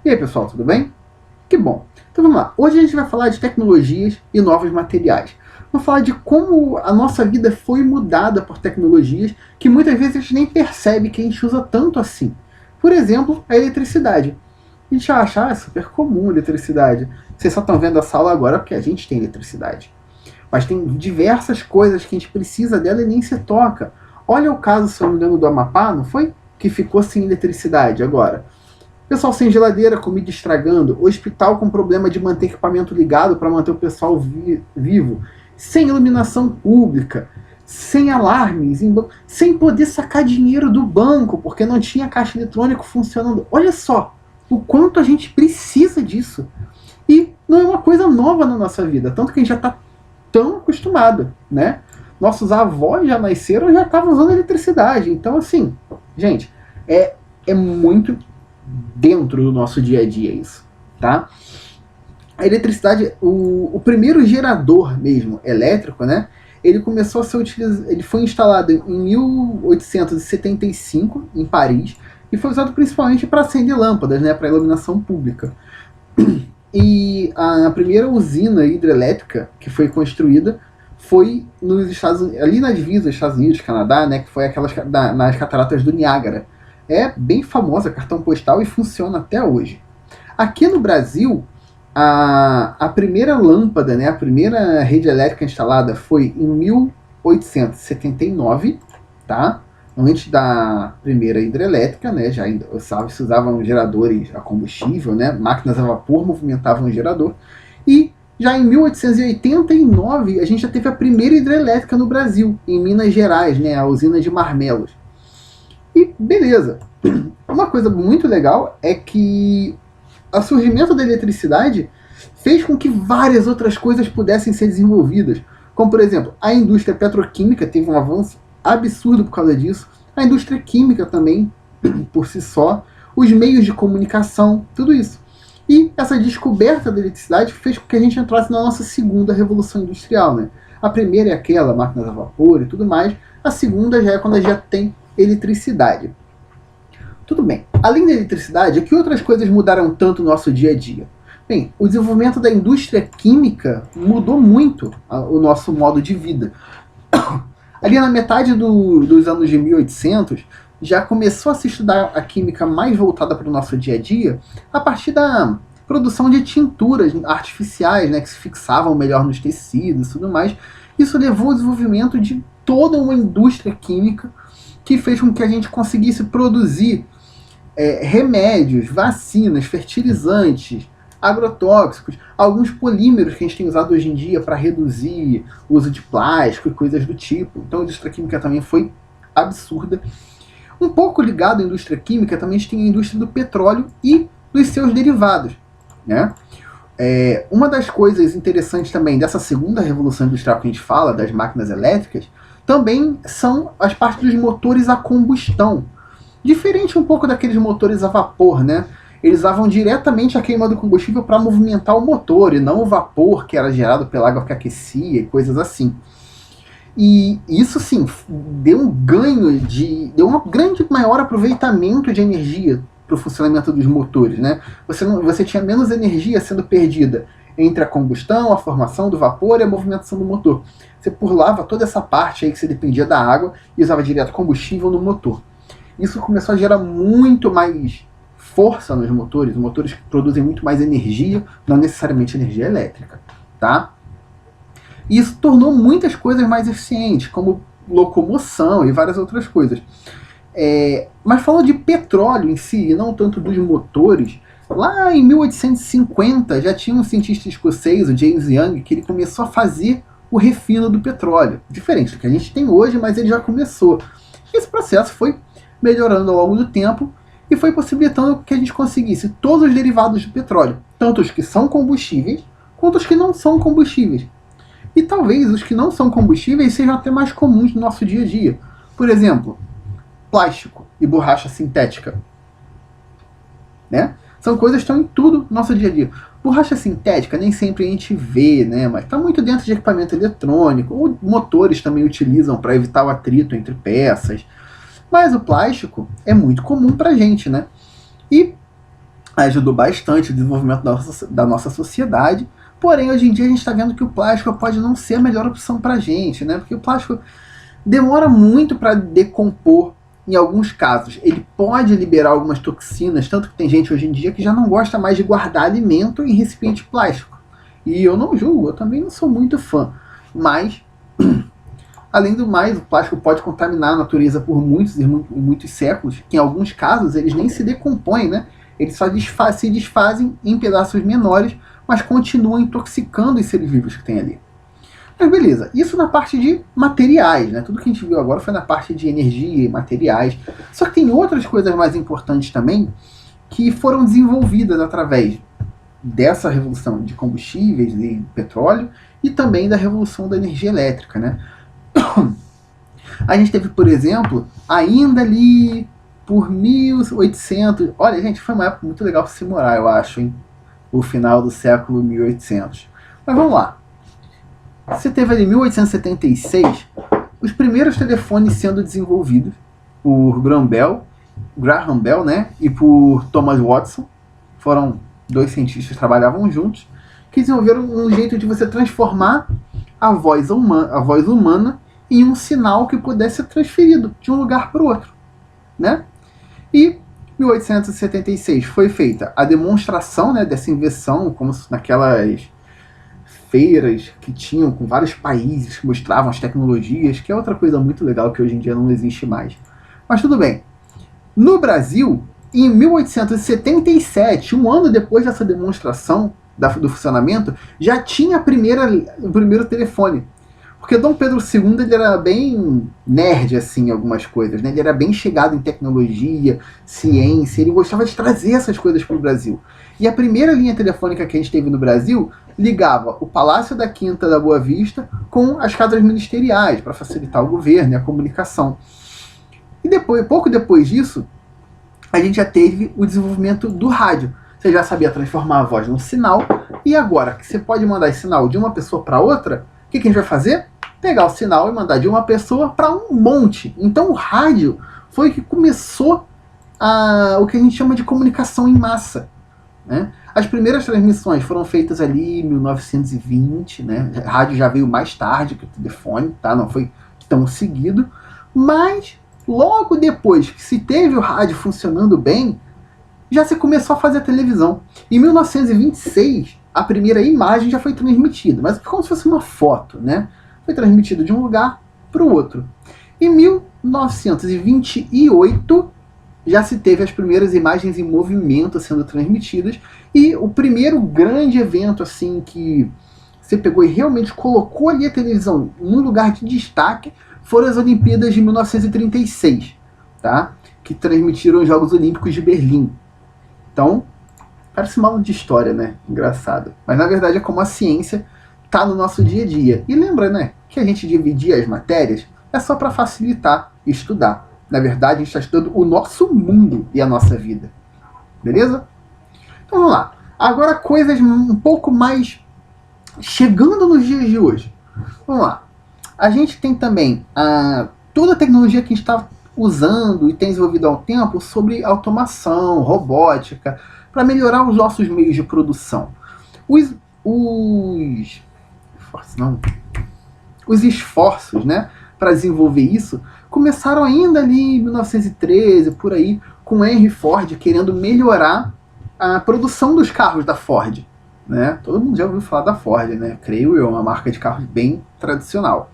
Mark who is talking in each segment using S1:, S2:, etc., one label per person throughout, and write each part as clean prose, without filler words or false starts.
S1: E aí, pessoal, tudo bem? Que bom! Então vamos lá. Hoje a gente vai falar de tecnologias e novos materiais. Vamos falar de como a nossa vida foi mudada por tecnologias que muitas vezes a gente nem percebe que a gente usa tanto assim. Por exemplo, a eletricidade. A gente acha, é super comum a eletricidade. Vocês só estão vendo essa aula agora porque a gente tem eletricidade. Mas tem diversas coisas que a gente precisa dela e nem se toca. Olha o caso, se eu não me engano, do Amapá, não foi? Que ficou sem eletricidade agora. Pessoal sem geladeira, comida estragando, hospital com problema de manter equipamento ligado para manter o pessoal vivo, sem iluminação pública, sem alarmes, sem poder sacar dinheiro do banco, porque não tinha caixa eletrônico funcionando. Olha só o quanto a gente precisa disso. E não é uma coisa nova na nossa vida, tanto que a gente já está tão acostumado, né? Nossos avós já nasceram e já estavam usando eletricidade. Então, assim, gente, é muito dentro do nosso dia a dia isso, tá? A eletricidade, o primeiro gerador mesmo elétrico, né? Ele começou a ser utilizado, ele foi instalado em 1875 em Paris e foi usado principalmente para acender lâmpadas, né? Para iluminação pública. E a primeira usina hidrelétrica que foi construída foi nos Estados Unidos, ali na divisa dos Estados Unidos, Canadá, né? Que foi aquelas nas cataratas do Niágara. É bem famosa, cartão postal, e funciona até hoje. Aqui no Brasil, a primeira lâmpada, né, a primeira rede elétrica instalada foi em 1879, tá? Antes da primeira hidrelétrica, né, já se usavam geradores a combustível, né, máquinas a vapor movimentavam o gerador. E já em 1889 a gente já teve a primeira hidrelétrica no Brasil, em Minas Gerais, né, a usina de Marmelos. E beleza. Uma coisa muito legal é que o surgimento da eletricidade fez com que várias outras coisas pudessem ser desenvolvidas. Como, por exemplo, a indústria petroquímica teve um avanço absurdo por causa disso. A indústria química também, por si só. Os meios de comunicação, tudo isso. E essa descoberta da eletricidade fez com que a gente entrasse na nossa segunda revolução industrial, né? A primeira é aquela, máquinas a vapor e tudo mais. A segunda já é quando a gente já tem eletricidade. Tudo bem. Além da eletricidade, que outras coisas mudaram tanto no nosso dia a dia? Bem, o desenvolvimento da indústria química mudou muito o nosso modo de vida. Ali na metade dos anos de 1800, já começou a se estudar a química mais voltada para o nosso dia a dia, a partir da produção de tinturas artificiais, né, que se fixavam melhor nos tecidos e tudo mais. Isso levou ao desenvolvimento de toda uma indústria química que fez com que a gente conseguisse produzir remédios, vacinas, fertilizantes, agrotóxicos, alguns polímeros que a gente tem usado hoje em dia para reduzir o uso de plástico e coisas do tipo. Então a indústria química também foi absurda. Um pouco ligado à indústria química, também a gente tem a indústria do petróleo e dos seus derivados, né? Uma das coisas interessantes também dessa segunda revolução industrial que a gente fala, das máquinas elétricas, também são as partes dos motores a combustão. Diferente um pouco daqueles motores a vapor, né? Eles usavam diretamente a queima do combustível para movimentar o motor, e não o vapor que era gerado pela água que aquecia e coisas assim. E isso, sim, deu um ganho, deu um grande maior aproveitamento de energia para o funcionamento dos motores, né? Você tinha menos energia sendo perdida entre a combustão, a formação do vapor e a movimentação do motor. Você pulava toda essa parte aí que você dependia da água e usava direto combustível no motor. Isso começou a gerar muito mais força nos motores, motores que produzem muito mais energia, não necessariamente energia elétrica, tá? E isso tornou muitas coisas mais eficientes, como locomoção e várias outras coisas. Mas falando de petróleo em si, e não tanto dos motores, lá em 1850 já tinha um cientista escocês, o James Young, que ele começou a fazer o refino do petróleo. Diferente do que a gente tem hoje, mas ele já começou. Esse processo foi melhorando ao longo do tempo e foi possibilitando que a gente conseguisse todos os derivados do petróleo, tanto os que são combustíveis, quanto os que não são combustíveis. E talvez os que não são combustíveis sejam até mais comuns no nosso dia a dia. Por exemplo, plástico e borracha sintética, né? São coisas que estão em tudo no nosso dia a dia. Borracha sintética nem sempre a gente vê, né? Mas está muito dentro de equipamento eletrônico, ou motores também utilizam para evitar o atrito entre peças. Mas o plástico é muito comum para a gente, né? E ajudou bastante o desenvolvimento da nossa sociedade. Porém, hoje em dia a gente está vendo que o plástico pode não ser a melhor opção para a gente, né? Porque o plástico demora muito para decompor em alguns casos. Ele pode liberar algumas toxinas, tanto que tem gente hoje em dia que já não gosta mais de guardar alimento em recipiente plástico. E eu não julgo, eu também não sou muito fã. Mas, além do mais, o plástico pode contaminar a natureza por muitos séculos, que em alguns casos eles nem se decompõem, né? Eles só se desfazem em pedaços menores, mas continuam intoxicando os seres vivos que tem ali. Mas beleza, isso na parte de materiais, né? Tudo que a gente viu agora foi na parte de energia e materiais. Só que tem outras coisas mais importantes também que foram desenvolvidas através dessa revolução de combustíveis e petróleo e também da revolução da energia elétrica, né? A gente teve, por exemplo, ainda ali por 1800... Olha, gente, foi uma época muito legal para se morar, eu acho, hein? O final do século 1800. Mas vamos lá. Você teve ali em 1876 os primeiros telefones sendo desenvolvidos por Graham Bell, né, e por Thomas Watson. Foram dois cientistas que trabalhavam juntos, que desenvolveram um jeito de você transformar a voz humana em um sinal que pudesse ser transferido de um lugar para o outro, né? E em 1876 foi feita a demonstração, né, dessa invenção, como naquelas feiras que tinham com vários países que mostravam as tecnologias, que é outra coisa muito legal que hoje em dia não existe mais. Mas tudo bem. No Brasil, em 1877, um ano depois dessa demonstração do funcionamento, já tinha o primeiro telefone. Porque Dom Pedro II ele era bem nerd assim, em algumas coisas, né? Ele era bem chegado em tecnologia, ciência, ele gostava de trazer essas coisas para o Brasil. E a primeira linha telefônica que a gente teve no Brasil ligava o Palácio da Quinta da Boa Vista com as casas ministeriais, para facilitar o governo e a comunicação. E depois, pouco depois disso, a gente já teve o desenvolvimento do rádio. Você já sabia transformar a voz num sinal, e agora que você pode mandar esse sinal de uma pessoa para outra, o que a gente vai fazer? Pegar o sinal e mandar de uma pessoa para um monte. Então o rádio foi que começou o que a gente chama de comunicação em massa, né? As primeiras transmissões foram feitas ali em 1920, né? O rádio já veio mais tarde que o telefone, tá? Não foi tão seguido, mas logo depois que se teve o rádio funcionando bem, já se começou a fazer a televisão. Em 1926, a primeira imagem já foi transmitida, mas como se fosse uma foto, né? Foi transmitida de um lugar para o outro. Em 1928, já se teve as primeiras imagens em movimento sendo transmitidas, e o primeiro grande evento assim que você pegou e realmente colocou ali a televisão num lugar de destaque foram as Olimpíadas de 1936, tá? Que transmitiram os Jogos Olímpicos de Berlim. Então, parece uma aula de história, né? Engraçado. Mas na verdade é como a ciência está no nosso dia a dia. E lembra, né, que a gente dividia as matérias é só para facilitar estudar. Na verdade, a gente está estudando o nosso mundo e a nossa vida. Beleza? Então vamos lá. Agora coisas um pouco mais chegando nos dias de hoje. Vamos lá. A gente tem também toda a tecnologia que a gente está usando e tem desenvolvido há um tempo sobre automação, robótica, para melhorar os nossos meios de produção. Os esforços, né, para desenvolver isso começaram ainda ali em 1913, por aí, com Henry Ford querendo melhorar a produção dos carros da Ford, né? Todo mundo já ouviu falar da Ford, né? Creio eu, uma marca de carros bem tradicional.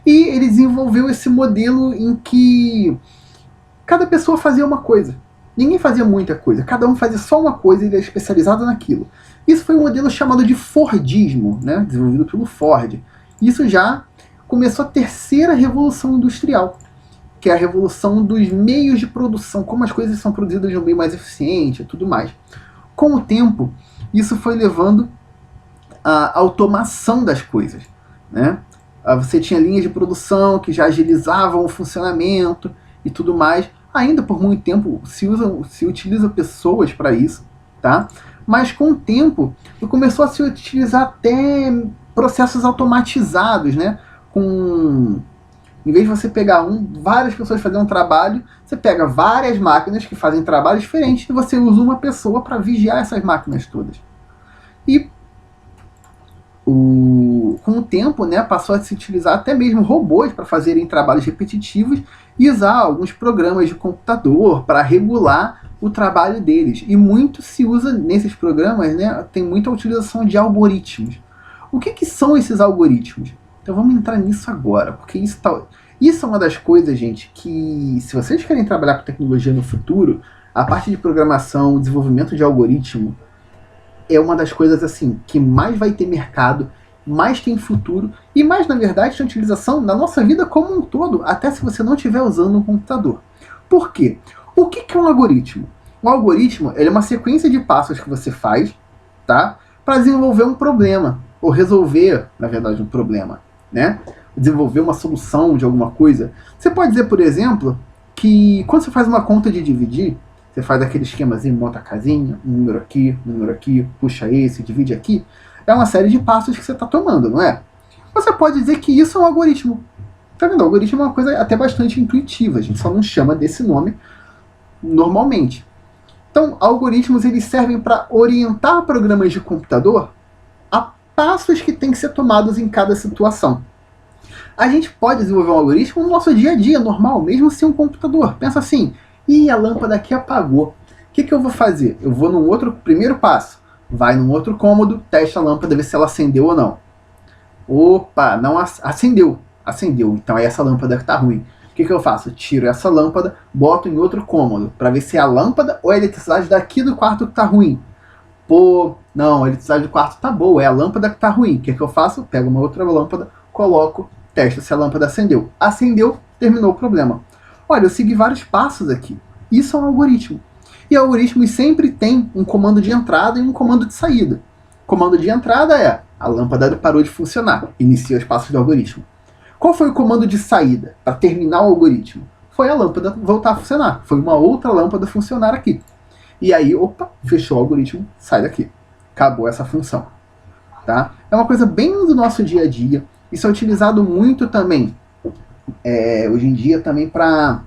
S1: E ele desenvolveu esse modelo em que cada pessoa fazia uma coisa. Ninguém fazia muita coisa, cada um fazia só uma coisa e ele era especializado naquilo. Isso foi um modelo chamado de Fordismo, né? Desenvolvido pelo Ford. Isso já começou a terceira revolução industrial, que é a revolução dos meios de produção, como as coisas são produzidas de um meio mais eficiente e tudo mais. Com o tempo, isso foi levando à automação das coisas, né? Você tinha linhas de produção que já agilizavam o funcionamento e tudo mais. Ainda por muito tempo se utiliza pessoas para isso, tá? Mas com o tempo começou a se utilizar até processos automatizados, né? Com Em vez de você pegar várias pessoas fazendo um trabalho, você pega várias máquinas que fazem trabalhos diferentes e você usa uma pessoa para vigiar essas máquinas todas. E com o tempo, né, passou a se utilizar até mesmo robôs para fazerem trabalhos repetitivos e usar alguns programas de computador para regular o trabalho deles. E muito se usa nesses programas, né, tem muita utilização de algoritmos. O que são esses algoritmos? Então vamos entrar nisso agora, porque isso é uma das coisas, gente, que se vocês querem trabalhar com tecnologia no futuro, a parte de programação, desenvolvimento de algoritmo, é uma das coisas assim que mais vai ter mercado, mais tem futuro e mais, na verdade, tem utilização na nossa vida como um todo, até se você não estiver usando um computador. Por quê? O que é um algoritmo? Um algoritmo é uma sequência de passos que você faz, tá, para desenvolver um problema, ou resolver, na verdade, um problema, né? Desenvolver uma solução de alguma coisa. Você pode dizer, por exemplo, que quando você faz uma conta de dividir, você faz aquele esquemazinho, monta a casinha, um número aqui, puxa esse, divide aqui. É uma série de passos que você está tomando, não é? Você pode dizer que isso é um algoritmo. Tá vendo? O algoritmo é uma coisa até bastante intuitiva, a gente só não chama desse nome normalmente. Então, algoritmos eles servem para orientar programas de computador a passos que têm que ser tomados em cada situação. A gente pode desenvolver um algoritmo no nosso dia a dia, normal, mesmo sem um computador. Pensa assim, a lâmpada aqui apagou. O que eu vou fazer? Eu vou num outro, primeiro passo, vai num outro cômodo, testa a lâmpada, vê se ela acendeu ou não. Opa, não acendeu. Acendeu, então é essa lâmpada que está ruim. O que eu faço? Tiro essa lâmpada, boto em outro cômodo, para ver se é a lâmpada ou a eletricidade daqui do quarto que está ruim. Pô, não, a eletricidade do quarto está boa, é a lâmpada que está ruim. O que eu faço? Pego uma outra lâmpada, coloco, testo se a lâmpada acendeu. Acendeu, terminou o problema. Olha, eu segui vários passos aqui. Isso é um algoritmo. E algoritmos sempre tem um comando de entrada e um comando de saída. O comando de entrada é a lâmpada parou de funcionar, inicia os passos do algoritmo. Qual foi o comando de saída para terminar o algoritmo? Foi a lâmpada voltar a funcionar. Foi uma outra lâmpada funcionar aqui. E aí, opa, fechou o algoritmo, sai daqui. Acabou essa função. Tá? É uma coisa bem do nosso dia a dia. Isso é utilizado muito também hoje em dia também para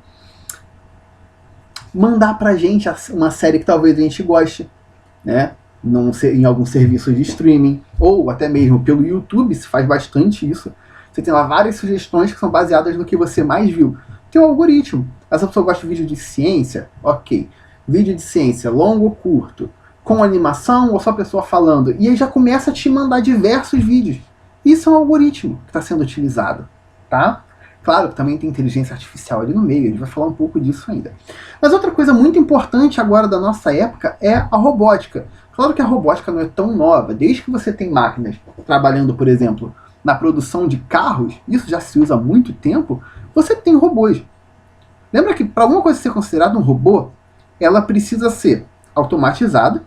S1: mandar pra gente uma série que talvez a gente goste, né? Em algum serviço de streaming, ou até mesmo pelo YouTube, se faz bastante isso. Você tem lá várias sugestões que são baseadas no que você mais viu. Tem um algoritmo. Essa pessoa gosta de vídeo de ciência? Ok. Vídeo de ciência, longo ou curto? Com animação ou só a pessoa falando? E aí já começa a te mandar diversos vídeos. Isso é um algoritmo que está sendo utilizado, tá? Claro que também tem inteligência artificial ali no meio, a gente vai falar um pouco disso ainda. Mas outra coisa muito importante agora da nossa época é a robótica. Claro que a robótica não é tão nova, desde que você tem máquinas trabalhando, por exemplo, na produção de carros, isso já se usa há muito tempo, você tem robôs. Lembra que para alguma coisa ser considerada um robô, ela precisa ser automatizada,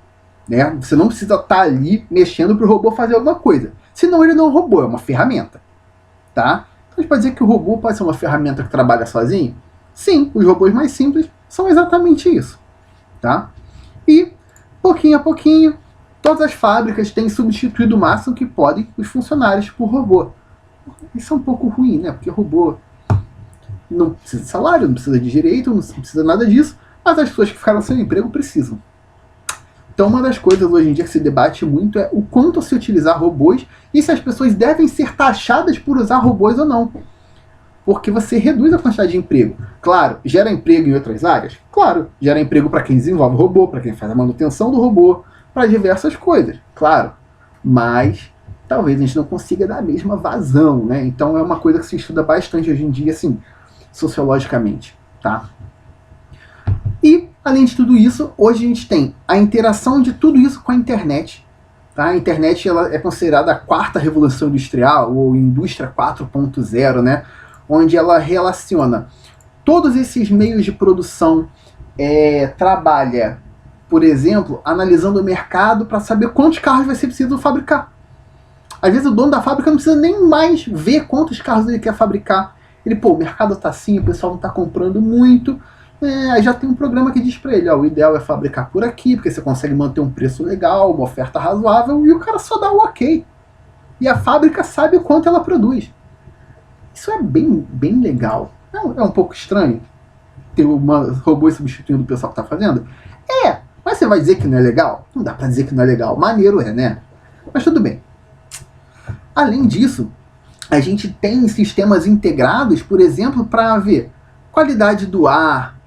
S1: né? Você não precisa estar ali mexendo para o robô fazer alguma coisa. Senão ele não é um robô, é uma ferramenta, tá? A gente pode dizer que o robô pode ser uma ferramenta que trabalha sozinho? Sim, os robôs mais simples são exatamente isso, tá? E, pouquinho a pouquinho, todas as fábricas têm substituído o máximo que podem os funcionários por robô. Isso é um pouco ruim, né? Porque robô não precisa de salário, não precisa de direito, não precisa nada disso, mas as pessoas que ficaram sem emprego precisam. Então, uma das coisas hoje em dia que se debate muito é o quanto se utilizar robôs e se as pessoas devem ser taxadas por usar robôs ou não. Porque você reduz a quantidade de emprego. Claro, gera emprego em outras áreas? Claro, gera emprego para quem desenvolve o robô, para quem faz a manutenção do robô, para diversas coisas, claro. Mas talvez a gente não consiga dar a mesma vazão, né? Então é uma coisa que se estuda bastante hoje em dia, assim, sociologicamente, tá? E, além de tudo isso, hoje a gente tem a interação de tudo isso com a internet. Tá? A internet ela é considerada a quarta revolução industrial, ou indústria 4.0, né? Onde ela relaciona todos esses meios de produção, trabalha, por exemplo, analisando o mercado para saber quantos carros vai ser preciso fabricar. Às vezes o dono da fábrica não precisa nem mais ver quantos carros ele quer fabricar. Ele, o mercado está assim, o pessoal não está comprando muito. Aí já tem um programa que diz para ele, o ideal é fabricar por aqui, porque você consegue manter um preço legal, uma oferta razoável, e o cara só dá o ok. E a fábrica sabe o quanto ela produz. Isso é bem legal. É um pouco estranho ter robôs substituindo o pessoal que está fazendo? Mas você vai dizer que não é legal? Não dá para dizer que não é legal. Maneiro né? Mas tudo bem. Além disso, a gente tem sistemas integrados, por exemplo, para ver qualidade do ar,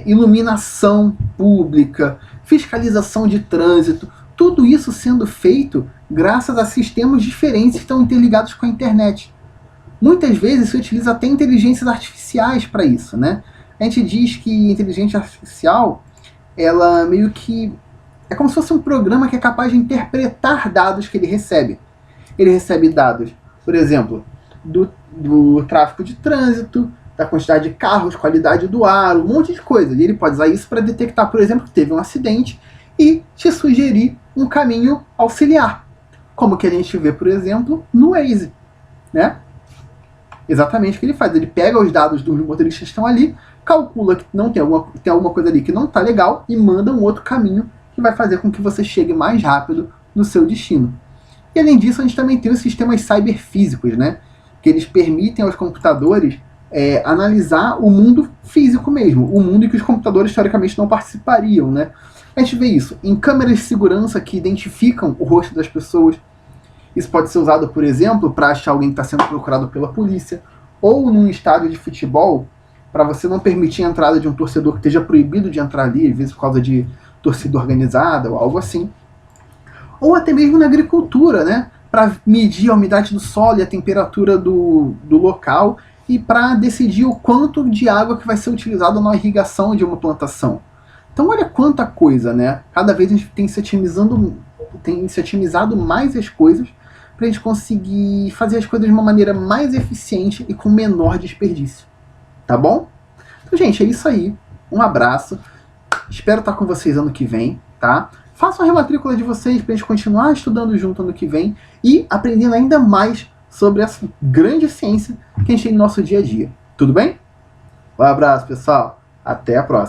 S1: iluminação pública, fiscalização de trânsito, tudo isso sendo feito graças a sistemas diferentes que estão interligados com a internet. Muitas vezes se utiliza até inteligências artificiais para isso, né? A gente diz que inteligência artificial, ela meio que é como se fosse um programa que é capaz de interpretar dados que ele recebe. Ele recebe dados, por exemplo, do tráfego de trânsito, da quantidade de carros, qualidade do ar, um monte de coisa. E ele pode usar isso para detectar, por exemplo, que teve um acidente e te sugerir um caminho auxiliar. Como que a gente vê, por exemplo, no Waze, né? Exatamente o que ele faz. Ele pega os dados dos motoristas que estão ali, calcula que não tem alguma coisa ali que não está legal e manda um outro caminho que vai fazer com que você chegue mais rápido no seu destino. E além disso, a gente também tem os sistemas cyberfísicos, né? Que eles permitem aos computadores analisar o mundo físico mesmo, o mundo em que os computadores teoricamente não participariam, né? A gente vê isso em câmeras de segurança que identificam o rosto das pessoas. Isso pode ser usado, por exemplo, para achar alguém que está sendo procurado pela polícia, ou num estádio de futebol, para você não permitir a entrada de um torcedor que esteja proibido de entrar ali, às vezes por causa de torcida organizada ou algo assim. Ou até mesmo na agricultura, né? Para medir a umidade do solo e a temperatura do local e para decidir o quanto de água que vai ser utilizado na irrigação de uma plantação. Então olha quanta coisa, né? Cada vez a gente tem se otimizado mais as coisas para a gente conseguir fazer as coisas de uma maneira mais eficiente e com menor desperdício. Tá bom? Então, gente, é isso aí. Um abraço. Espero estar com vocês ano que vem, tá? Façam a rematrícula de vocês para a gente continuar estudando junto ano que vem e aprendendo ainda mais sobre essa grande ciência que a gente tem no nosso dia a dia. Tudo bem? Um abraço, pessoal. Até a próxima.